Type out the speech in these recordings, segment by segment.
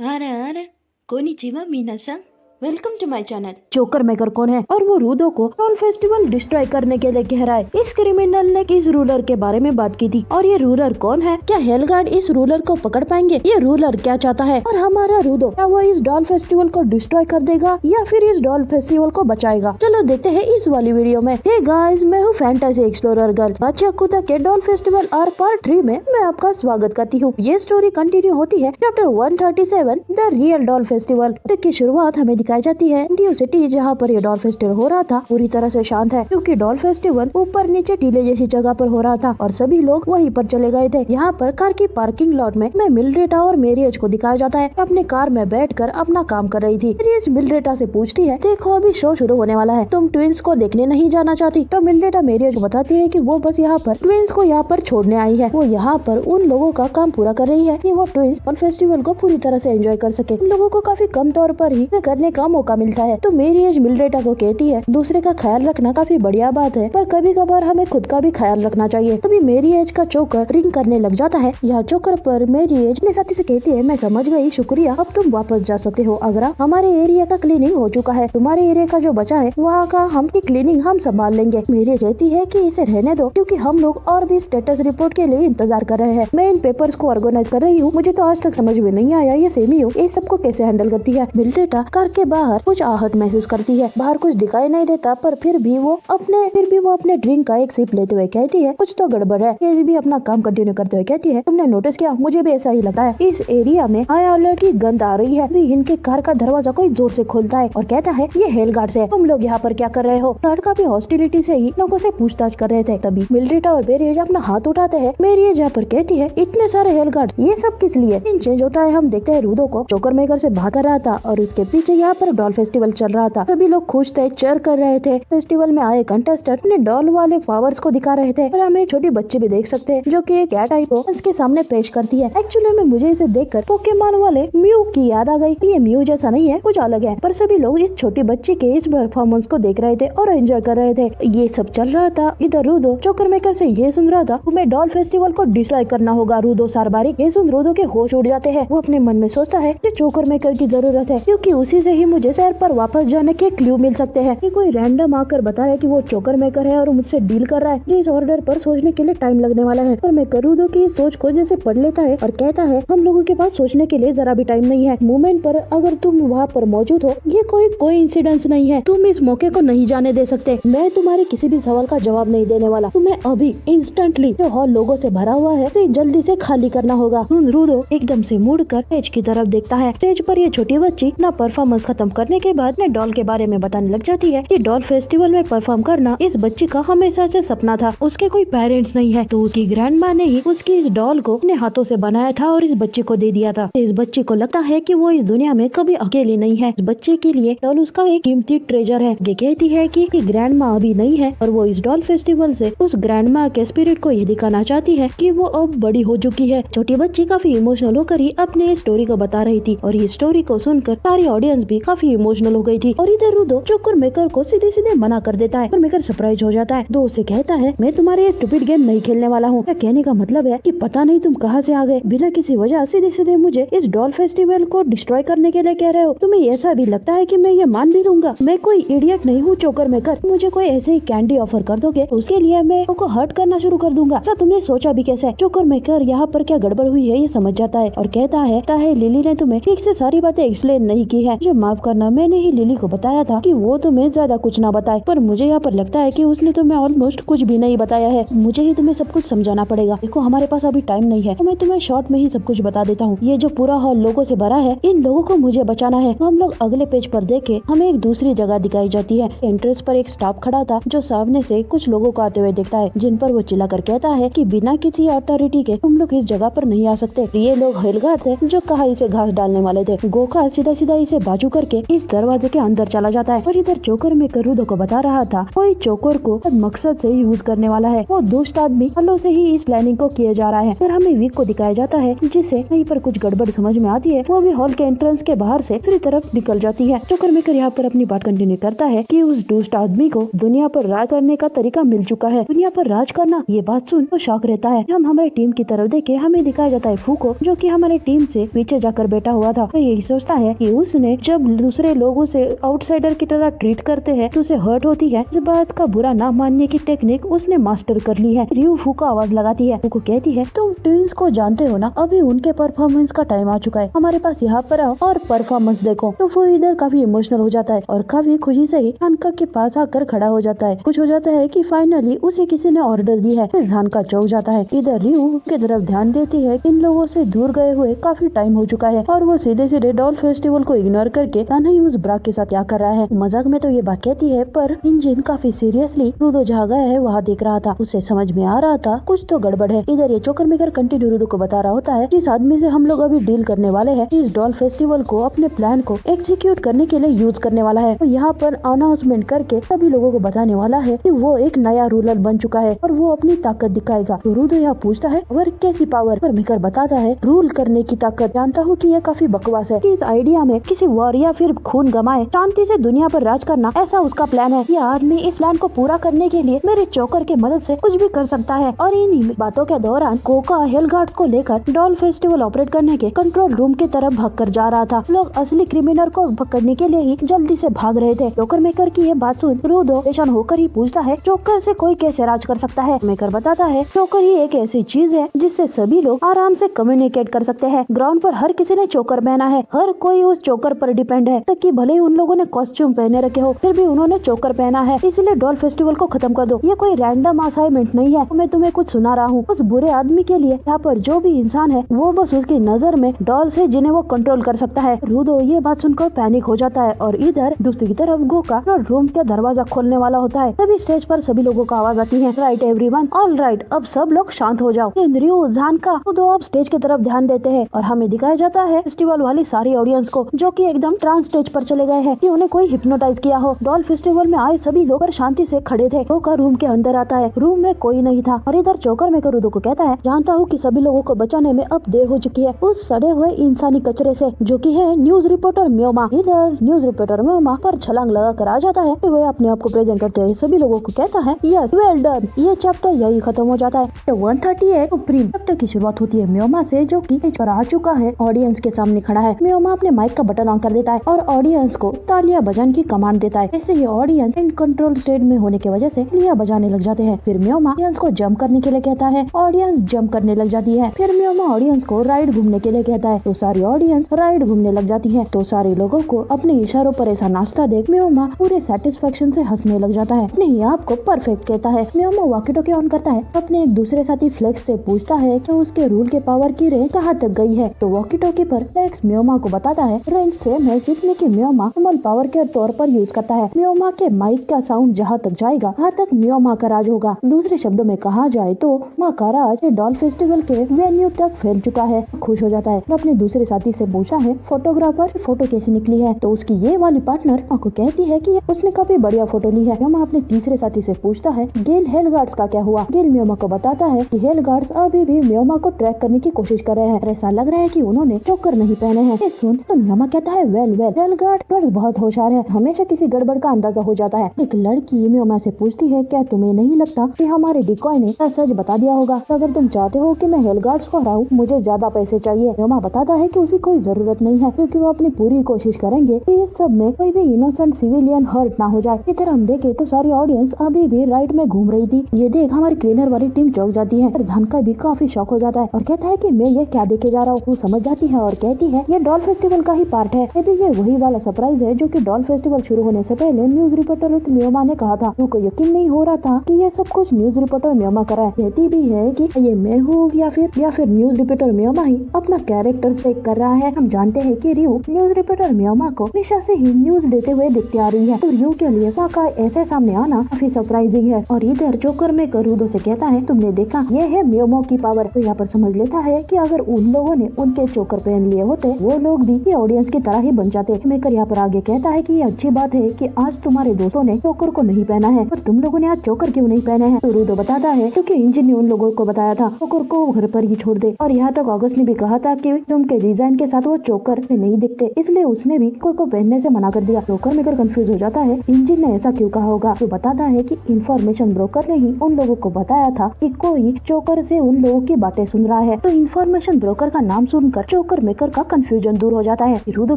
अरे कोनिचिवा मीना-san, welcome to my channel. Joker maker कौन है और वो रूदो को डॉल फेस्टिवल डिस्ट्रॉय करने के लिए कह रहा है। इस क्रिमिनल ने इस रूलर के बारे में बात की थी और ये रूलर कौन है, क्या हेलगार्ड इस रूलर को पकड़ पाएंगे, ये रूलर क्या चाहता है और हमारा रूदो क्या वो इस डॉल फेस्टिवल को डिस्ट्रॉय कर देगा या फिर इस डॉल फेस्टिवल को बचाएगा। चलो देखते हैं इस वाली वीडियो में। हे गाइस, मैं हूँ फैंटेसी एक्सप्लोरर गर्ल। बादशाह के डॉल फेस्टिवल आर पार्ट 3 में मैं आपका स्वागत करती हूँ। ये स्टोरी कंटिन्यू होती है chapter 137 the real doll festival की शुरुआत हमें दिखाई जाती है सिटी, जहाँ पर ये डॉल फेस्टिवल हो रहा था पूरी तरह से शांत है क्योंकि डॉल फेस्टिवल ऊपर नीचे टीले जैसी जगह पर हो रहा था और सभी लोग वहीं पर चले गए थे। यहाँ पर कार की पार्किंग लॉट में मिल्ड्रेटा और मेरियज को दिखाया जाता है। अपने कार में बैठकर अपना काम कर रही थी। मेरियज मिल्ड्रेटा से पूछती है, देखो अभी शो शुरू होने वाला है, तुम ट्विंस को देखने नहीं जाना चाहती? तो मिल्ड्रेटा मेरियज को बताती है कि वो बस यहाँ पर ट्विंस को यहाँ पर छोड़ने आई है। वो यहाँ पर उन लोगों का काम पूरा कर रही है कि वो ट्विंस डॉल फेस्टिवल को पूरी तरह से एंजॉय कर सके। उन लोगों को काफी कम तौर पर ही करने का मौका मिलता है। तो मेरियज मिल्ड्रेटा को कहती है, दूसरे का ख्याल रखना काफी बढ़िया बात है, पर कभी कभार हमें खुद का भी ख्याल रखना चाहिए। तभी मेरियज का चोकर रिंग करने लग जाता है। यह चोकर पर मेरियज अपने साथी से कहती है, मैं समझ गई, शुक्रिया, अब तुम वापस जा सकते हो। अगरा, हमारे एरिया का क्लीनिंग हो चुका है, तुम्हारे एरिया का जो बचा है वहाँ का क्लीनिंग हम संभाल लेंगे। मेरियज कहती है कि इसे रहने दो क्योंकि हम लोग और भी स्टेटस रिपोर्ट के लिए इंतजार कर रहे हैं। मैं इन पेपर्स को ऑर्गेनाइज कर रही हूँ। मुझे तो आज तक समझ में नहीं आया ये सेमियो इस सबको कैसे हैंडल करती है। मिल्ड्रेटा कार के बाहर कुछ आहत महसूस करती है। बाहर कुछ दिखाई नहीं देता, पर फिर भी वो अपने ड्रिंक का एक सिप लेते हुए कहती है, कुछ तो गड़बड़ है। ये भी अपना काम कंटिन्यू करते हुए कहती है, तुमने नोटिस किया? मुझे भी ऐसा ही लगता है। इस एरिया में हाई अलर्ट की गंध आ रही है। भी इनके कार का दरवाजा कोई जोर से खोलता है और कहता है, ये हेलगार्ड से, तुम लोग यहाँ पर क्या कर रहे हो? गार्ड काफी हॉस्टिलिटी से ही लोगों से पूछताछ कर रहे थे। तभी मिल्ड्रेटा और मेरियज अपना हाथ उठाते हैं। मेरियज यहाँ पर कहती है, इतने सारे हेलगार्ड, ये सब किस लिए? सीन चेंज होता है। हम देखते हैं रूदो को जोकर मेकर से भाग रहा था और उसके पीछे यहाँ पर डॉल फेस्टिवल चल रहा था। सभी लोग खुश थे, चेयर कर रहे थे। फेस्टिवल में आए कंटेस्टेंट ने डॉल वाले फ्लावर्स को दिखा रहे थे और हम एक छोटी बच्ची भी देख सकते हैं जो कि एक कैट आई को उसके सामने पेश करती है। एक्चुअली में मुझे इसे देखकर पोकेमॉन वाले म्यू की याद आ गई। ये म्यू जैसा नहीं है, कुछ अलग है, पर सभी लोग इस छोटी बच्ची के इस परफॉर्मेंस को देख रहे थे और एंजॉय कर रहे थे। ये सब चल रहा था। इधर रूदो जोकर मेकर से ये सुन रहा था, तुम्हें डॉल फेस्टिवल को डिस्ट्रॉय करना होगा रूदो सारबारी। ये सुन रूदो के होश उड़ जाते हैं। वो अपने मन में सोचता है कि जोकर मेकर की जरूरत है क्योंकि उसी से ही मुझे शहर पर वापस जाने के क्लू मिल सकते हैं। कि कोई रैंडम आकर बता रहा है कि वो जोकर मेकर है और मुझसे डील कर रहा है। इस ऑर्डर पर सोचने के लिए टाइम लगने वाला है। पर मैं रूदो की सोच को जैसे पढ़ लेता है और कहता है, हम लोगों के पास सोचने के लिए जरा भी टाइम नहीं है। मूवमेंट पर अगर तुम वहाँ पर मौजूद हो, ये कोई इंसिडेंस नहीं है। तुम इस मौके को नहीं जाने दे सकते। मैं तुम्हारे किसी भी सवाल का जवाब नहीं देने वाला। तुम्हें अभी इंस्टेंटली जो हॉल लोगों से भरा हुआ है उसे जल्दी से खाली करना होगा। रूदो एकदम से मुड़कर स्टेज की तरफ देखता है। स्टेज पर ये छोटी बच्ची अपना परफॉर्मेंस खत्म करने के बाद अपने डॉल के बारे में बताने लग जाती है कि डॉल फेस्टिवल में परफॉर्म करना इस बच्ची का हमेशा से सपना था। उसके कोई पेरेंट्स नहीं है, तो उसकी ग्रैंड माँ ने ही उसकी इस डॉल को अपने हाथों से बनाया था और इस बच्ची को दे दिया था। इस बच्ची को लगता है कि वो इस दुनिया में कभी अकेली नहीं है। इस बच्चे के लिए डॉल उसका एक कीमती ट्रेजर है। ये कहती है कि ग्रैंड माँ अभी नहीं है और वो इस डॉल फेस्टिवल से उस ग्रैंड माँ के स्पिरिट को ये दिखाना चाहती है कि वो अब बड़ी हो चुकी है। छोटी बच्ची काफी इमोशनल होकर ही अपने स्टोरी को बता रही थी और ये स्टोरी को सुनकर सारी ऑडियंस भी काफी इमोशनल हो गई थी। और इधर रूदो जोकर मेकर को सीधे सीधे मना कर देता है और मेकर सरप्राइज हो जाता है। दोस्त से कहता है, मैं तुम्हारे ये स्टूपिड गेम नहीं खेलने वाला हूँ। कहने का मतलब है कि पता नहीं तुम कहाँ से आ गए, बिना किसी वजह सीधे सीधे मुझे इस डॉल फेस्टिवल को डिस्ट्रॉय करने के लिए कह रहे हो। तुम्हें ऐसा भी लगता है कि मैं ये मान भी लूंगा? मैं कोई इडियट नहीं हूँ जोकर मेकर। मुझे कोई ऐसे ही कैंडी ऑफर कर दोगे तो उसके लिए मैं को हर्ट करना शुरू कर दूंगा। अच्छा, तुमने सोचा भी कैसे? जोकर मेकर यहाँ पर क्या गड़बड़ हुई है ये समझ जाता है और कहता है लिली ने तुम्हें ठीक से सारी बातें एक्सप्लेन नहीं की है। मुझे माफ करना, मैंने ही लिली को बताया था कि वो तुम्हें ज्यादा कुछ ना बताए, पर मुझे यहाँ पर लगता है कि उसने तुम्हें ऑलमोस्ट कुछ भी नहीं बताया है। मुझे ही तुम्हें सब कुछ समझाना पड़ेगा। देखो, हमारे पास अभी टाइम नहीं है, तो मैं तुम्हें शॉर्ट में ही सब कुछ बता देता हूँ। ये जो पूरा हॉल लोगों से भरा है, इन लोगों को मुझे बचाना है। तो हम लोग अगले पेज पर देखे हमें एक दूसरी जगह दिखाई जाती है। एंट्रेंस पर एक स्टाफ खड़ा था जो सामने से कुछ लोगों को आते हुए देखता है, जिन पर वो चिल्लाकर कहता है कि बिना किसी अथॉरिटी के तुम लोग इस जगह पर नहीं आ सकते। ये लोग हेलगार्ड थे जो कहा इसे घास डालने वाले थे। गोका सीधा सीधा इसे बाजू कर करके इस दरवाजे के अंदर चला जाता है। और इधर जोकर मेकर रूडो को बता रहा था कोई जोकर को मकसद से यूज करने वाला है। वो दुष्ट आदमी सालों से ही इस प्लानिंग को किया जा रहा है। फिर हमें विक को दिखाया जाता है जिसे कहीं पर कुछ गड़बड़ समझ में आती है। वो भी हॉल के एंट्रेंस के बाहर से दूसरी तरफ निकल जाती है। जोकर मेकर यहाँ पर अपनी बात कंटिन्यू करता है कि उस दुष्ट आदमी को दुनिया पर राज करने का तरीका मिल चुका है। दुनिया पर राज करना, ये बात सुन तो शौक रहता है। हम हमारे टीम की तरफ देखे हमें दिखाया जाता है फूको, जो कि हमारे टीम से पीछे जाकर बैठा हुआ था। वो यही सोचता है कि उसने जब दूसरे लोगों से आउटसाइडर की तरह ट्रीट करते हैं तो उसे हर्ट होती है। इस बात का बुरा ना मानने की टेक्निक उसने मास्टर कर ली है। रियू फूको आवाज लगाती है। फूको कहती है तुम ट्विंस को जानते हो ना, अभी उनके परफॉर्मेंस का टाइम आ चुका है, हमारे पास यहाँ पर आओ और परफॉर्मेंस देखो। तो वो इधर काफी इमोशनल हो जाता है और काफी खुशी से ही जानका के पास आकर खड़ा हो जाता है। खुश हो जाता है कि फाइनली उसे किसी ने ऑर्डर दी है। फिर जानका चौंक जाता है। इधर रियू की तरफ ध्यान देती है। इन लोगों से दूर गए हुए काफी टाइम हो चुका है और वो सीधे सीधे डॉल फेस्टिवल को इग्नोर करके नहीं उस ब्राक के साथ क्या कर रहा है। मजाक में तो ये बात कहती है, पर इंजन काफी सीरियसली रूडो जहाँ गया है वहाँ देख रहा था। उसे समझ में आ रहा था कुछ तो गड़बड़ है। इधर ये जोकर मेकर कंटिन्यू रूडो को बता रहा होता है जिस आदमी से हम लोग अभी डील करने वाले हैं इस डॉल फेस्टिवल को अपने प्लान को एग्जीक्यूट करने के लिए यूज करने वाला है। तो यहाँ पर अनाउंसमेंट करके सभी लोगों को बताने वाला है कि वो एक नया रूलर बन चुका है और वो अपनी ताकत दिखाएगा। तो रूडो यहाँ पूछता है और कैसी पावर, पर मेकर बताता है रूल करने की ताकत। जानता हूँ कि यह काफी बकवास है कि इस आइडिया में किसी वॉर या फिर खून गमाए शांति से दुनिया पर राज करना, ऐसा उसका प्लान है। यह आदमी इस प्लान को पूरा करने के लिए मेरे जोकर के मदद से कुछ भी कर सकता है। और इन बातों के दौरान कोका हेलगार्ड्स को लेकर डॉल फेस्टिवल ऑपरेट करने के कंट्रोल रूम की तरफ भाग कर जा रहा था। लोग असली क्रिमिनल को पकड़ने के लिए ही जल्दी से भाग रहे थे। जोकर मेकर की ये बात सुन रूडो परेशान होकर ही पूछता है जोकर से कोई कैसे राज कर सकता है। मेकर बताता है जोकर ही एक ऐसी चीज है जिससे सभी लोग आराम से कम्युनिकेट कर सकते हैं। ग्राउंड पर हर किसी ने चोकर पहना है, हर कोई उस चोकर पर डिपेंड है। तक कि भले ही उन लोगों ने कॉस्ट्यूम पहने रखे हो फिर भी उन्होंने चोकर पहना है। इसलिए डॉल फेस्टिवल को खत्म कर दो। ये कोई रैंडम असाइनमेंट नहीं है। मैं तुम्हें कुछ सुना रहा हूँ। उस बुरे आदमी के लिए यहाँ पर जो भी इंसान है वो बस उसकी नजर में डॉल्स है जिन्हें वो कंट्रोल कर सकता है। रूडो ये बात सुनकर पैनिक हो जाता है और इधर दूसरी तरफ गोका रूम का दरवाजा खोलने वाला होता है। तभी स्टेज पर सभी लोगों को आवाज आती है, राइट एवरीवन, ऑल राइट, अब सब लोग शांत हो जाओ। रियू जानका रूडो अब स्टेज की तरफ ध्यान देते हैं और हमें दिखाया जाता है फेस्टिवल वाली सारी ऑडियंस को जो कि एकदम ट्रांस स्टेज पर चले गए हैं कि उन्हें कोई हिप्नोटाइज किया हो। डॉल फेस्टिवल में आए सभी लोग शांति से खड़े थे। गोका रूम के अंदर आता है। रूम में कोई नहीं था और इधर जोकर मेकर रूडो को कहता है जानता हूँ कि सभी लोगों को बचाने में अब देर हो चुकी है उस सड़े हुए इंसानी कचरे से जो कि है न्यूज रिपोर्टर म्योमा। इधर न्यूज रिपोर्टर म्योमा पर छलांग लगा कर आ जाता है। तो वह अपने आप को प्रेजेंट करते हैं सभी लोगों को कहता है यस वेल डन। ये चैप्टर यही खत्म हो जाता है। तो 138 सुप्रीम चैप्टर की शुरुआत होती है म्योमा से जो कि स्टेज पर आ चुका है, ऑडियंस के सामने खड़ा है। म्योमा अपने माइक का बटन ऑन कर देता है और ऑडियंस को तालियां बजाने की कमांड देता है। ऐसे ही ऑडियंस इन कंट्रोल स्टेट में होने की वजह से तालियां बजाने लग जाते हैं। फिर म्योमा ऑडियंस को जंप करने के लिए कहता है, ऑडियंस जंप करने लग जाती है। फिर म्योमा ऑडियंस को राइड घूमने के लिए कहता है तो सारी ऑडियंस राइड घूमने लग जाती है। तो सारे लोगों को अपने इशारों पर ऐसा नाचता देख म्योमा पूरे सेटिस्फेक्शन से हंसने लग जाता है। अपने ही आप को परफेक्ट कहता है। म्योमा वॉकी टॉकी ऑन करता है। अपने एक दूसरे साथी फ्लेक्स से पूछता है कि उसके रूल के पावर की रेंज कहाँ तक गई है। तो वॉकी टॉकी पर फ्लेक्स म्योमा को बताता है रेंज सेम है जितने की म्योमा नॉर्मल पावर के तौर पर यूज करता है। म्योमा के माइक का साउंड जहाँ तक जाएगा वहाँ तक म्योमा का राज होगा। दूसरे शब्दों में कहा जाए तो माँ का राज डॉल फेस्टिवल के वेन्यू तक फैल चुका है। खुश हो जाता है और अपने दूसरे साथी से पूछा है फोटोग्राफर फोटो कैसे निकली है। तो उसकी ये वाली पार्टनर माँ को कहती है कि उसने काफी बढ़िया फोटो ली है। म्योमा अपने तीसरे साथी से पूछता है गेल हेलगार्ड्स का क्या हुआ। गेल म्योमा को बताता है कि हेलगार्ड्स अभी भी म्योमा को ट्रैक करने की कोशिश कर रहे हैं। ऐसा लग रहा है कि उन्होंने चोकर नहीं पहने हैं। ये सुन तो म्योमा कहता है वेल हेलगार्ड्स बहुत होशियार है, हमेशा किसी गड़बड़ का अंदाजा हो जाता है। एक लड़की म्योमा से पूछती है क्या तुम्हें नहीं लगता कि हमारे डिकॉय ने सच बता दिया होगा। तो अगर तुम चाहते हो कि मैं हेलगार्ड्स को हराऊं मुझे ज्यादा पैसे चाहिए। म्योमा बताता है कि उसी कोई जरूरत नहीं है क्योंकि वो अपनी पूरी कोशिश करेंगे कि इस सब में कोई भी इनोसेंट सिविलियन हर्ट ना हो जाए। इधर हम देखे तो सारी ऑडियंस अभी भी राइड में घूम रही थी। ये देख हमारी क्लीनर वाली टीम चौंक जाती है। जानका भी काफी शौक हो जाता है और कहता है कि मैं ये क्या देखे जा रहा हूँ। वो समझ जाती है और कहती है ये डॉल फेस्टिवल का ही पार्ट है। यदि ये वही वाला सरप्राइज है जो कि डॉल फेस्टिवल शुरू होने से पहले न्यूज रिपोर्टर म्योमा ने कहा था। उनको यकीन नहीं हो रहा था कि ये सब कुछ न्यूज रिपोर्टर म्योमा करा है। कहती भी है कि ये मैं हूँ या फिर न्यूज रिपोर्टर म्योमा ही अपना कैरेक्टर चेक कर रहा है। हम जानते हैं कि रियू न्यूज रिपोर्टर म्योमा को हमेशा से ही न्यूज देते हुए दिखती आ रही है। तो रियू के लिए का ऐसे सामने आना काफी सरप्राइजिंग है। और इधर जोकर में रूडो से कहता है तुमने देखा ये है म्योमा की पावर। तो यहाँ पर समझ लेता है कि अगर उन लोगों ने उनके चोकर पहन लिए होते वो लोग भी ऑडियंस की तरह ही बन जाते। मेकर यहाँ पर आगे कहता है कि ये अच्छी बात है कि आज तुम्हारे दोस्तों ने जोकर को नहीं पहना है, पर तुम लोगों ने आज जोकर क्यों नहीं पहने हैं? तो रूडो बताता है क्योंकि इंजन ने उन लोगों को बताया था जोकर को घर पर ही छोड़ दे, और यहाँ तक ऑगस्ट ने भी कहा था कि उनके डिजाइन के साथ वो जोकर में नहीं दिखते, इसलिए उसने भी जोकर को पहनने से मना कर दिया। जोकर मेकर कंफ्यूज हो जाता है इंजन ने ऐसा क्यों कहा होगा। तो बताता है कि इंफॉर्मेशन ब्रोकर ने ही उन लोगों को बताया था कि कोई जोकर से उन लोगों की बातें सुन रहा है। तो इंफॉर्मेशन ब्रोकर का नाम सुनकर जोकर मेकर का कंफ्यूजन दूर हो जाता है। रूडो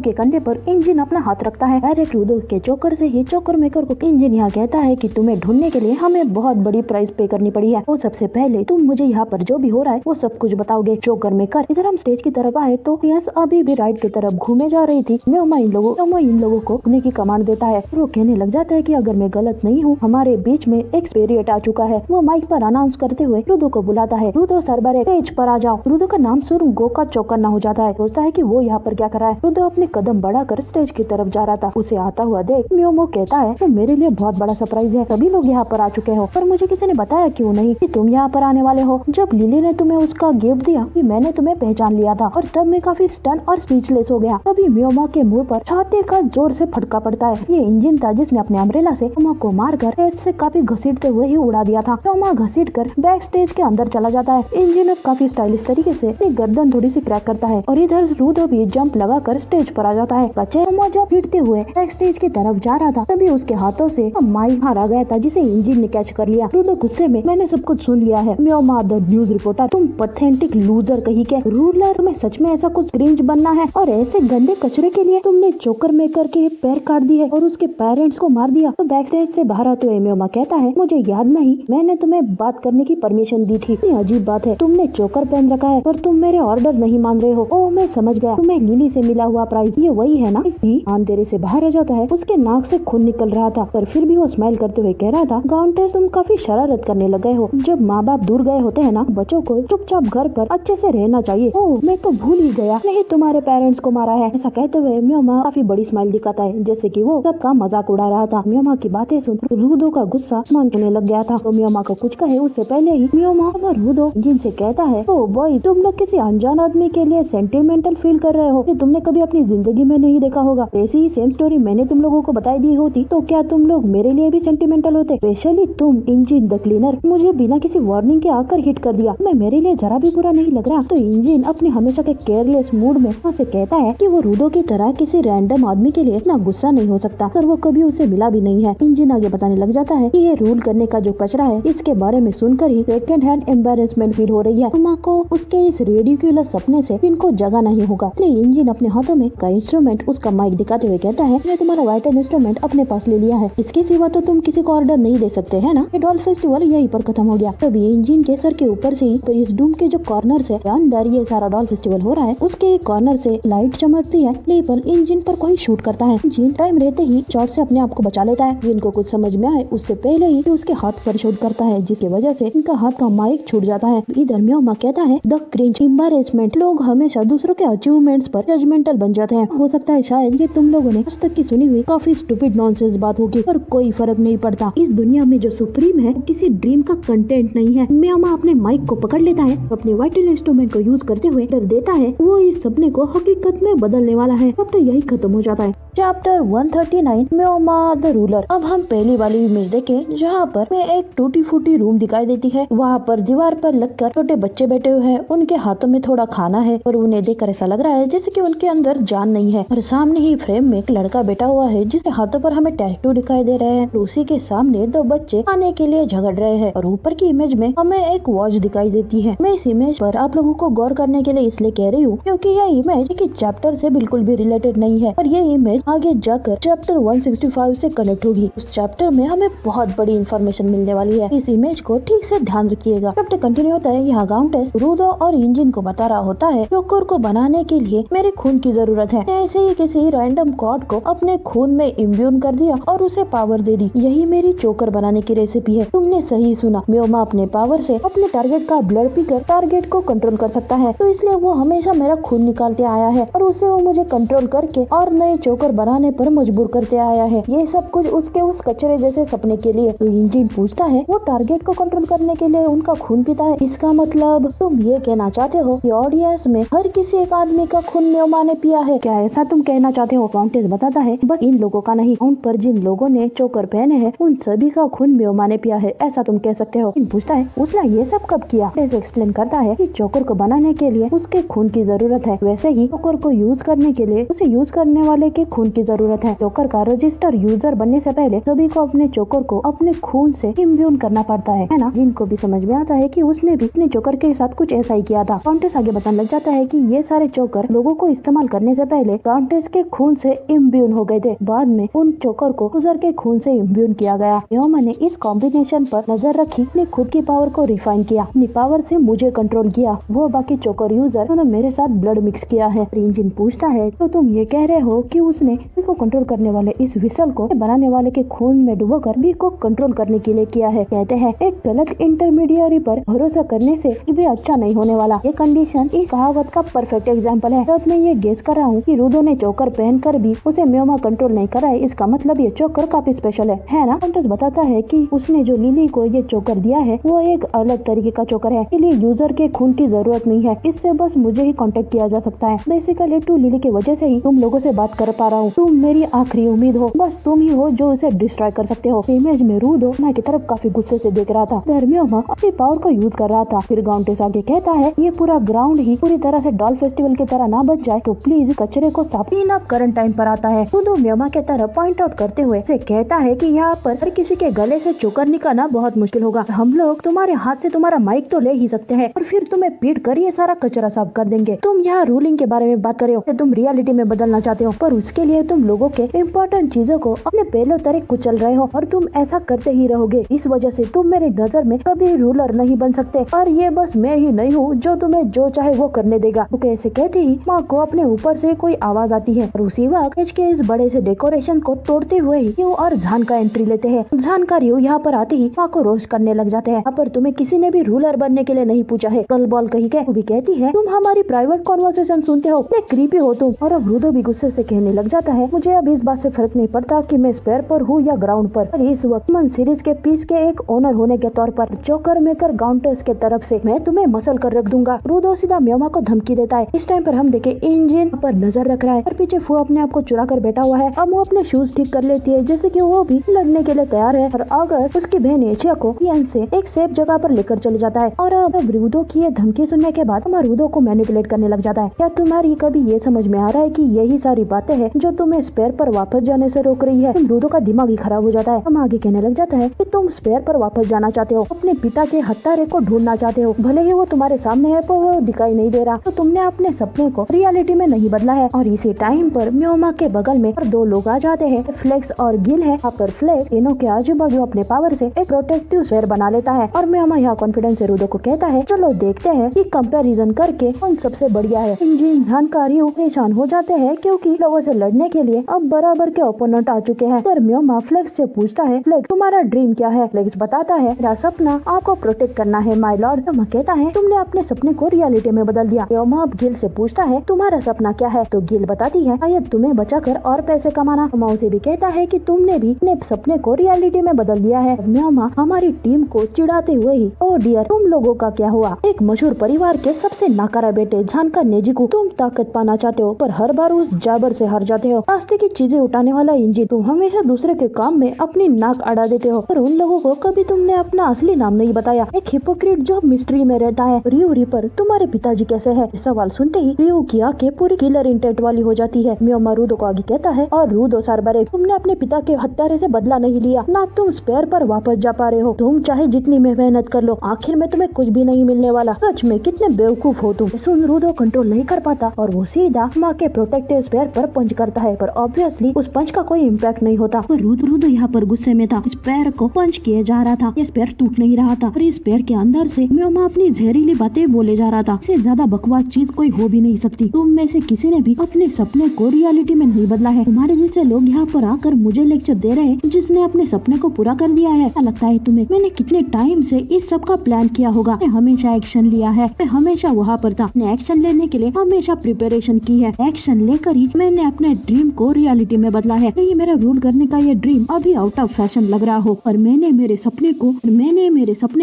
के कंधे पर इंजन अपना हाथ रखता है। डायरेक्ट रूडो के जोकर से ही जोकर मेकर को इंजन यहाँ कहता है कि तुम्हें ढूंढने के लिए हमें बहुत बड़ी प्राइस पे करनी पड़ी है, तो सबसे पहले तुम मुझे यहाँ पर जो भी हो रहा है वो सब कुछ बताओगे। जोकर मेकर इधर हम स्टेज की तरफ आए तो यस अभी भी राइड की तरफ घूमे जा रही थी। मैं इन लोगों को रुकने की कमांड देता है। वो कहने लग जाता है कि अगर मैं गलत नहीं हूँ हमारे बीच में एक स्पिरिट आ चुका है। वो माइक पर अनाउंस करते हुए रूडो को बुलाता है। रूडो सरबरे स्टेज पर आ जाओ। रूडो का नाम सुन गो का चौकन्ना हो जाता है, सोचता है कि वो यहाँ पर क्या कर रहा है। रूडो अपने कदम बढ़ाकर स्टेज की तरफ जा रहा था। उसे आता हुआ देख मियोमो कहता है तो मेरे लिए बहुत बड़ा सरप्राइज है, सभी लोग यहाँ पर आ चुके हो पर मुझे किसी ने बताया क्यों नहीं कि तुम यहाँ पर आने वाले हो। जब लिली ने तुम्हें उसका गिफ्ट दिया कि मैंने तुम्हें पहचान लिया था, और तब मैं काफी स्टन और स्पीचलेस हो गया। तभी मियोमा के मुंह पर छाते का जोर से फटका पड़ता है। ये इंजन था जिसने अपने अम्ब्रेला से मियोमा को मारकर स्टेज से काफी घसीटते हुए ही उड़ा दिया था। मियोमा घसीट कर बैक स्टेज के अंदर चला जाता है। इंजन अब काफी स्टाइलिश तरीके से अपनी गर्दन थोड़ी सी क्रैक करता है, और इधर रूडो भी जंप लगाकर स्टेज पर आ जाता है। मियोमा जब गिरते हुए बैक स्टेज की तरफ जा रहा था तभी उसके हाथों से माइक हारा गया था जिसे इंजन ने कैच कर लिया। रूडो गुस्से में मैंने सब कुछ सुन लिया है। मियोमा द न्यूज रिपोर्टर, तुम पैथेटिक लूजर कहीं के। रूलर में सच में ऐसा कुछ क्रिंज बनना है, और ऐसे गंदे कचरे के लिए तुमने जोकर मेकर के पैर काट दिए और उसके पेरेंट्स को मार दिया। तो बैक स्टेज से बाहर आते हुए मियोमा कहता है मुझे याद नहीं मैंने तुम्हें बात करने की परमिशन दी थी। ये अजीब बात है, तुमने जोकर पहन रखा है पर तुम मेरे ऑर्डर नहीं मान रहे हो। ओ मैं समझ गया, तुम्हें लिली से मिला हुआ प्राइज ये वही है ना। इसी अंधेरे से बाहर आ जाता है। उसके नाक से खून निकल रहा था पर फिर भी वो स्माइल करते हुए कह रहा था काउंटेस तुम काफी शरारत करने लग गए हो। जब माँ बाप दूर गए होते हैं ना, बच्चों को चुपचाप घर पर अच्छे से रहना चाहिए। ओह मैं तो भूल ही गया, नहीं तुम्हारे पेरेंट्स को मारा है। ऐसा कहते हुए मियोमा काफी बड़ी स्माइल दिखाता है जैसे कि वो सबका मजाक उड़ा रहा था। मियोमा की बातें सुन रूडो का गुस्सा मान होने लग गया था। तो मियोमा को कुछ कहे उससे पहले ही मियोमा और रूडो जिनसे कहता है ओ बॉय तुम लोग किसी अनजान आदमी के लिए सेंटिमेंटल फील कर रहे हो, ये तुमने कभी अपनी जिंदगी में नहीं देखा होगा। ऐसी ही सेम स्टोरी मैंने तुम लोगों को बताई दी होती तो क्या तुम लोग मेरे लिए भी सेंटिमेंटल होते। स्पेशली तुम इंजन द क्लीनर, मुझे बिना किसी वार्निंग के आकर हिट कर दिया। मैं मेरे लिए जरा भी बुरा नहीं लग रहा। तो इंजन अपने हमेशा के केयरलेस मूड में उसे कहता है कि वो रूडो की तरह किसी रैंडम आदमी के लिए इतना गुस्सा नहीं हो सकता, पर वो कभी उसे मिला भी नहीं है। इंजन आगे बताने लग जाता है कि ये रूल करने का जो कचरा है इसके बारे में सुनकर ही सेकंड हैंड एम्बेरसमेंट फील हो रही है। तुमा को उसके इस रेडिकुलस सपने से इनको जगा नहीं होगा। इसलिए इंजन अपने हाथों में का इंस्ट्रूमेंट उसका माइक दिखाते हुए कहता है मैंने तुम्हारा वाइटल इंस्ट्रूमेंट अपने पास ले लिया है, इसके सिवा तो तुम किसी को ऑर्डर नहीं दे सकते है ना। ये डॉल फेस्टिवल यहीं पर खत्म हो गया। तभी इंजन के सर के ऊपर से ही तो इस डूम के जो कॉर्नर से अंदर ये सारा डॉल फेस्टिवल हो रहा है उसके एक कॉर्नर से लाइट चमकती है। लेबल इंजन पर कोई शूट करता है। इंजन टाइम रहते ही शॉट से अपने आप को बचा लेता है। जिनको कुछ समझ में आए उससे पहले ही उसके हाथ पर शूट करता है जिसकी वजह से इनका हाथ का माइक छूट जाता है। इधर मियोमा कहता है द क्रिंज एम्बैरेसमेंट, लोग हमेशा दूसरों के अचीवमेंट्स पर जजमेंटल बन जाते हैं। हो सकता है शायद ये तुम लोगों ने आज तक की सुनी हुई काफी स्टूपिड नॉनसेंस बात होगी, पर कोई फर्क नहीं पड़ता। इस दुनिया में जो सुप्रीम है किसी ड्रीम का कंटेंट नहीं है। मियोमा अपने माइक को पकड़ लेता है, अपने वाइटल इंस्ट्रूमेंट को यूज करते हुए डर देता है वो इस सपने को हकीकत में बदलने वाला है। अब तो यही खत्म हो जाता है। Chapter 139 Miyoma the ruler. अब हम पहली वाली इमेज देखें जहाँ पर में एक टूटी फूटी रूम दिखाई देती है। वहाँ पर दीवार पर लगकर छोटे बच्चे बैठे हुए हैं, उनके हाथों में थोड़ा खाना है और उन्हें देखकर ऐसा लग रहा है जैसे कि उनके अंदर जान नहीं है। और सामने ही फ्रेम में एक लड़का बैठा हुआ है जिसके हाथों पर हमें टैटू दिखाई दे रहे हैं। उसी के सामने दो बच्चे खाने के लिए झगड़ रहे हैं और ऊपर की इमेज में हमें एक वॉच दिखाई देती है। मैं इस इमेज पर आप लोगों को गौर करने के लिए इसलिए कह रही हूँ क्योंकि यह इमेज की चैप्टर से बिल्कुल भी रिलेटेड नहीं है और ये इमेज आगे जाकर चैप्टर 165 से कनेक्ट होगी। उस चैप्टर में हमें बहुत बड़ी इन्फॉर्मेशन मिलने वाली है। इस इमेज को ठीक से ध्यान रखिएगा। चैप्टर कंटिन्यू होता है। यहाँ काउंटेस रूडो और इंजन को बता रहा होता है जोकर को बनाने के लिए मेरे खून की जरूरत है। ऐसे ही किसी रैंडम कॉर्ड को अपने खून में इम्ब्यून कर दिया और उसे पावर दे दी। यही मेरी जोकर बनाने की रेसिपी है। तुमने सही सुना। मियोमा अपने पावर से अपने टारगेट का ब्लड पीकर टारगेट को कंट्रोल कर सकता है, तो इसलिए वो हमेशा मेरा खून निकालते आया है और उसे वो मुझे कंट्रोल करके और नए जोकर बनाने पर मजबूर करते आया है। ये सब कुछ उसके उस कचरे जैसे सपने के लिए। तो इंजन पूछता है वो टारगेट को कंट्रोल करने के लिए उनका खून पीता है, इसका मतलब तुम ये कहना चाहते हो कि ऑडियंस में हर किसी एक आदमी का खून मियोमा ने पिया है? क्या ऐसा ऐसा तुम कहना चाहते हो? काउंटेस बताता है बस इन लोगों का नहीं, उन पर जिन लोगों ने चोकर पहने हैं उन सभी का खून म्योमा ने पिया है, ऐसा तुम कह सकते हो। पूछता है उसने ये सब कब किया? एक्सप्लेन करता है कि चोकर को बनाने के लिए उसके खून की जरूरत है, वैसे ही चोकर को यूज करने के लिए उसे यूज करने वाले के खून की जरूरत है। चोकर का रजिस्टर यूजर बनने से पहले सभी को अपने चोकर को अपने खून से इम्यून करना पड़ता है ना। जिनको भी समझ में आता है कि उसने भी अपने चोकर के साथ कुछ ऐसा ही किया था। काउंटेस आगे बताने लग जाता है कि ये सारे चोकर लोगों को इस्तेमाल करने से पहले काउंटेस के खून से इम्यून हो गए थे, बाद में उन चोकर को यूजर के खून से इम्यून किया गया। म्योमा ने इस कॉम्बिनेशन पर नजर रखी, अपनी खुद की पावर को रिफाइन किया, अपनी पावर से मुझे कंट्रोल किया, वो बाकी चोकर यूजर उन्होंने मेरे साथ ब्लड मिक्स किया है। इंजन पूछता है तो तुम ये कह रहे हो कि उसने बी को कंट्रोल करने वाले इस विसल को बनाने वाले के खून में डुबोकर बी को कंट्रोल करने के लिए किया है। कहते हैं एक गलत इंटरमीडियरी पर भरोसा करने से भी अच्छा नहीं होने वाला। ये कंडीशन इस कहावत का परफेक्ट एग्जाम्पल है। अब मैं ये गेस कर रहा हूँ कि रूडो ने चोकर पहनकर भी उसे म्योमा कंट्रोल नहीं करा है, इसका मतलब ये चोकर काफी स्पेशल है ना। काउंटेस बताता है कि उसने जो लिली को ये चोकर दिया है वो एक अलग तरीके का चोकर है, इसलिए यूजर के खून की जरूरत नहीं है, इससे बस मुझे ही कांटेक्ट किया जा सकता है। बेसिकली टू लिली की वजह से ही तुम लोगों से बात कर पा रहा हूँ, तुम मेरी आखिरी उम्मीद हो, बस तुम ही हो जो उसे डिस्ट्रॉय कर सकते हो। इमेज में रूडो माँ की तरफ काफी गुस्से से देख रहा था, म्योमा अपनी पावर को यूज कर रहा था। फिर काउंटेस आगे कहता है ये पूरा ग्राउंड ही पूरी तरह से डॉल फेस्टिवल की तरह ना बच जाए तो प्लीज कचरे को साफ क्लीन अप करंट टाइम पर आता है। रूडो म्योमा के तरफ पॉइंट आउट करते हुए से कहता है कि यहाँ पर हर किसी के गले से चोकर निकालना बहुत मुश्किल होगा, हम लोग तुम्हारे हाथ से तुम्हारा माइक तो ले ही सकते हैं और फिर तुम्हें पीट कर ये सारा कचरा साफ कर देंगे। तुम यहाँ रूलिंग के बारे में बात कर रहे हो, तुम रियलिटी में बदलना चाहते हो, पर उसके लिए तुम लोगों के इम्पोर्टेंट चीजों को अपने पहले तरह कुचल रहे हो और तुम ऐसा करते ही रहोगे। इस वजह से तुम मेरी नजर में कभी रूलर नहीं बन सकते और ये बस मैं ही नहीं हूँ जो तुम्हें जो चाहे वो करने देगा। वो कैसे कहते ही माँ को अपने ऊपर से कोई आवाज आती है और उसी वक्त एच के इस बड़े से डेकोरेशन को तोड़ते हुए ही रियो और झान का एंट्री लेते हैं। झान का रियो यहाँ पर आते ही माँ को रोस्ट करने लग जाते हैं। यहाँ पर तुम्हें किसी ने भी रूलर बनने के लिए नहीं पूछा है, कल बॉल कही के। वो भी कहती है तुम हमारी प्राइवेट कॉन्वर्सेशन सुनते हो, क्रीपी हो तुम। और अब रूडो भी गुस्से से कहने लग जाता है मुझे अब इस बात से फर्क नहीं पड़ता कि मैं स्पेयर पर हूँ या ग्राउंड पर, और इस वक्त मन सीरीज के पीस के एक ओनर होने के तौर पर जोकर मेकर काउंटेस के तरफ से मैं तुम्हें मसल कर रख दूंगा। रूडो सीधा म्योमा को धमकी देता है। इस टाइम पर हम देखे इंजन पर नजर रख रहा है और पीछे फू अपने आप को चुरा कर बैठा हुआ है। अब वो अपने शूज ठीक कर लेती है जैसे कि वो भी लड़ने के लिए तैयार है और अगस्त उसकी बहन एशिया को इयन से एक सेफ जगह पर लेकर चले जाता है। और अब रूडो की ये धमकी सुनने के बाद हमारा रूडो को मैनिपुलेट करने लग जाता है। क्या तुम्हारी कभी ये समझ में आ रहा है कि यही सारी बातें हैं जो तुम्हें स्पेयर पर वापस जाने से रोक रही है? रूडो का दिमाग ही खराब हो जाता है। हम आगे कहने लग जाता है कि तुम स्पेयर पर वापस जाना चाहते हो, अपने पिता के हत्यारे को ढूंढना चाहते हो, भले ही वो तुम्हारे सामने है पर वो दिखाई नहीं दे रहा, तो तुमने अपने सपने को रियलिटी में नहीं बदला है। और इसी टाइम पर म्योमा के बगल में दो लोग आ जाते हैं, फ्लेक्स और गिल है। यहाँ पर फ्लेक्स तीनों के आजू बाजू अपने पावर से एक प्रोटेक्टिव स्फीयर बना लेता है और म्योमा यहाँ कॉन्फिडेंस से रूडो को कहता है चलो देखते हैं कि कंपैरिजन करके कौन सबसे बढ़िया है। इंजन जानकारी परेशान हो जाते हैं क्योंकि लोगों से लड़ने के लिए अब बराबर के ओपोनेंट आ चुके हैं। फिर म्योमा फ्लेक्स से पूछता है फ्लेक्स तुम्हारा ड्रीम क्या है? फ्लेक्स बताता है मेरा सपना आपको प्रोटेक्ट करना है माय लॉर्ड। म्योमा कहता है तुमने अपने सपने को रियलिटी में बदल दिया। म्योमा अब गिल से पूछता है तुम्हारा सपना क्या है? तो गिल बताती है शायद तुम्हें बचाकर और पैसे कमाना। म्योमा उसे भी कहता है कि तुमने भी अपने सपने को रियलिटी में बदल दिया है। म्योमा हमारी टीम को चिढ़ाते हुए ही ओ डियर तुम लोगों का क्या हुआ? एक मशहूर परिवार के सबसे नाकारा बेटे जानकार नेजिको तुम ताकत पाना चाहते हो पर हर बार उस जाबर से हार जाते हो। रास्ते की चीजें उठाने वाला इंजन तुम हमेशा दूसरे के काम में अपनी नाक अड़ा देते हो पर उन लोगों को कभी तुमने अपना असली नाम नहीं बताया। एक हिपोक्रेट जो मिस्ट्री में रहता है। रियो रिपर तुम्हारे पिताजी कैसे है? सवाल सुनते ही रियो की आंखें पूरी किलर इंटेंट वाली हो जाती है। म्योमा रूडो को आगे कहता है और रूडो सारबारे तुमने अपने पिता के हत्यारे से बदला नहीं लिया, ना तुम स्पेयर पर वापस जा पा रहे हो। तुम चाहे जितनी मेहनत कर लो आखिर में तुम्हें कुछ भी नहीं मिलने वाला। सच में कितने बेवकूफ हो तुम। सुन रूडो कंट्रोल नहीं कर पाता और वो सीधा माँ के प्रोटेक्टिव स्पेयर पर पंच करता है पर ऑब्वियसली उस पंच का कोई इम्पैक्ट नहीं होता। रूडो यहाँ पर गुस्से में था। स्पेयर को पंच किए जा रहा था, ये स्पेयर टूट नहीं रहा था और इस स्पेयर के अंदर से म्योमा अपनी जहरीली बातें बोले जा रहा था। इससे ज्यादा बकवास चीज कोई हो भी नहीं सकती। तुम में से किसी ने भी अपने सपने को रियलिटी में नहीं बदला है। तुम्हारे जैसे लोग यहाँ पर आकर मुझे लेक्चर दे रहे हैं जिसने अपने सपने को पूरा कर दिया है। क्या लगता है तुम्हें मैंने कितने टाइम से इस सब का प्लान किया होगा? मैं हमेशा एक्शन लिया है, मैं हमेशा वहाँ पर था। मैंने एक्शन लेने के लिए हमेशा प्रिपरेशन की है। एक्शन लेकर ही मैंने अपने ड्रीम को रियलिटी में बदला है। ये मेरा रूल करने का ये ड्रीम अभी आउट ऑफ फैशन लग रहा हो और मैंने मेरे सपने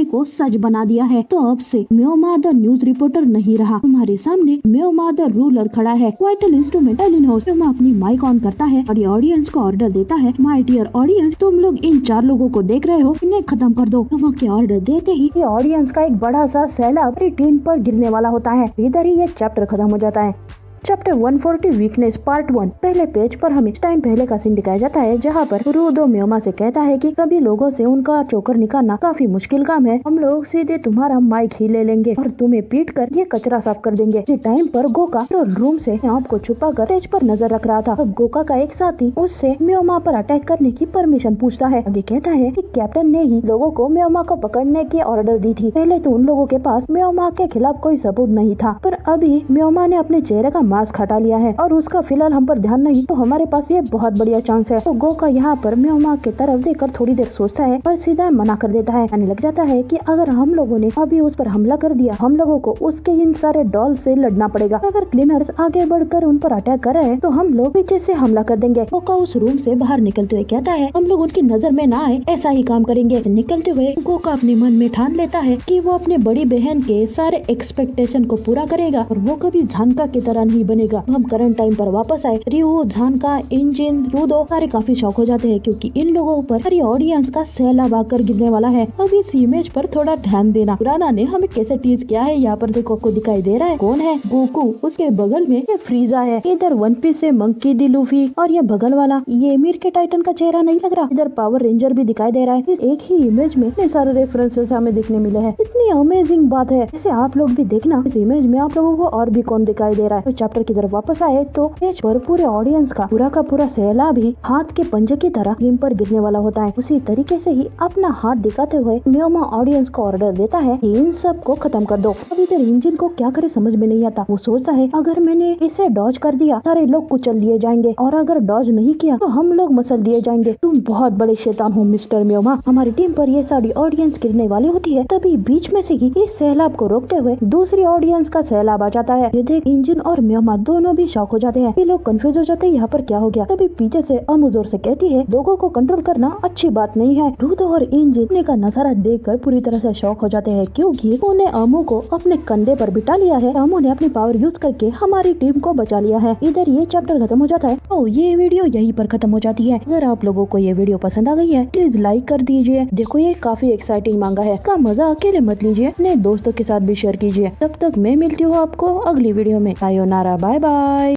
को सच बना दिया है। तो अब से म्योमा द न्यूज रिपोर्टर नहीं रहा, तुम्हारे सामने म्योमा द रूलर खड़ा है। वाइटल इंस्ट्रूमेंट एलिनोस अपनी माइक ऑन करता है और ये ऑडियंस को ऑर्डर देता है, माय डियर ऑडियंस, तुम लोग इन 4 लोगों को देख रहे हो, इन्हें खत्म कर दो। के ऑर्डर देते ही ये ऑडियंस का एक बड़ा सा सैलाब टीम पर गिरने वाला होता है। इधर ही ये चैप्टर खत्म हो जाता है। Chapter 140 weakness part 1। पहले पेज पर हमें टाइम पहले का सीन दिखाया जाता है जहाँ पर रूदो म्योमा से कहता है कि सभी लोगों से उनका चोकर निकालना काफी मुश्किल काम है, हम लोग सीधे तुम्हारा माइक ही ले लेंगे और तुम्हें पीट कर ये कचरा साफ कर देंगे। इसी टाइम पर गोका रूम से आप को छुपा कर स्टेज पर नजर रख रहा था। अब गोका का एक साथी उससे म्योमा पर अटैक करने की परमिशन पूछता है। आगे कहता है कि कैप्टन ने ही लोगों को म्योमा को पकड़ने की ऑर्डर दी थी। पहले तो उन लोगों के पास म्योमा के खिलाफ कोई सबूत नहीं था, पर अभी म्योमा ने अपने चेहरे का मास्क हटा लिया है और उसका फिलहाल हम पर ध्यान नहीं, तो हमारे पास ये बहुत बढ़िया चांस है। तो गोका यहाँ पर म्योमा की तरफ देखकर थोड़ी देर सोचता है और सीधा मना कर देता है। यानी लग जाता है कि अगर हम लोगों ने अभी उस पर हमला कर दिया, हम लोगों को उसके इन सारे डॉल से लड़ना पड़ेगा। अगर क्लीनर्स आगे बढ़कर उन पर अटैक कर रहे हैं तो हम लोग पीछे से हमला कर देंगे। गोका उस रूम से बाहर निकलते हुए कहता है, हम लोग उनकी नजर में ना आए ऐसा ही काम करेंगे। निकलते हुए गोका अपने मन में ठान लेता है कि वो अपने बड़ी बहन के सारे एक्सपेक्टेशन को पूरा करेगा और वो कभी झानका की तरह नहीं बनेगा। हम करंट टाइम पर वापस आए। रियो, झानका, इंजिन, रूदो सारे काफी शौक हो जाते हैं क्योंकि इन लोगों पर हरी ऑडियंस का सैलाब आकर गिरने वाला है। अब इस इमेज पर थोड़ा ध्यान देना। पुराना ने हमें कैसे टीज किया है, यहाँ पर देखो आपको दिखाई दे रहा है कौन है, गोकू, उसके बगल में ये फ्रीजा है, इधर वन पीस से मंकी डी लूफी और ये बगल वाला ये मीर के टाइटन का चेहरा नहीं लग रहा। इधर पावर रेंजर भी दिखाई दे रहा है। इस एक ही इमेज में इतने सारे रेफरेंसेस हमें देखने मिले हैं। इतनी अमेजिंग बात है, इसे आप लोग भी देखना। इस इमेज में आप लोगों को और भी कौन दिखाई दे रहा है। तो चैप्टर की तरफ वापस आए तो पेज पर पूरे ऑडियंस का पूरा सैलाब भी हाथ के पंजे की तरह टीम पर गिरने वाला होता है। उसी तरीके से ही अपना हाथ दिखाते हुए म्योमा ऑडियंस को ऑर्डर देता है कि इन सब को खत्म कर दो। अब इधर इंजिन को क्या करे समझ में नहीं आता। वो सोचता है अगर मैंने इसे डॉज कर दिया सारे लोग कुचल दिए जाएंगे और अगर डॉज नहीं किया तो हम लोग मसल दिए जाएंगे। तुम बहुत बड़े शैतान हो मिस्टर म्योमा। हमारी टीम पर ये सारी ऑडियंस गिरने वाली होती है, तभी बीच में से ही इस सैलाब को रोकते हुए दूसरी ऑडियंस का सैलाब आ जाता है। ये देख इंजिन और म्योमा दोनों भी शॉक हो जाते हैं। ये लोग कंफ्यूज हो जाते हैं यहाँ पर क्या हो गया। तभी पीछे से अमू जोर से कहती है लोगों को कंट्रोल करना अच्छी बात नहीं है। रूदो और इंजिन का नजारा देखकर पूरी तरह से शॉक हो जाते हैं क्योंकि उन्हें अमू को अपने कंधे पर बिठा लिया है। अमू ने अपनी पावर यूज करके हमारी टीम को बचा लिया है। इधर ये चैप्टर खत्म हो जाता है। तो ये वीडियो यहीं पर खत्म हो जाती है। अगर आप लोगों को ये वीडियो पसंद आ गई है प्लीज लाइक कर दीजिए। देखो ये काफी एक्साइटिंग मांगा है, इसका मजा अकेले मत लीजिए, अपने दोस्तों के साथ भी शेयर कीजिए। तब तक मैं मिलती हूँ आपको अगली वीडियो में। Sayonara, bye bye.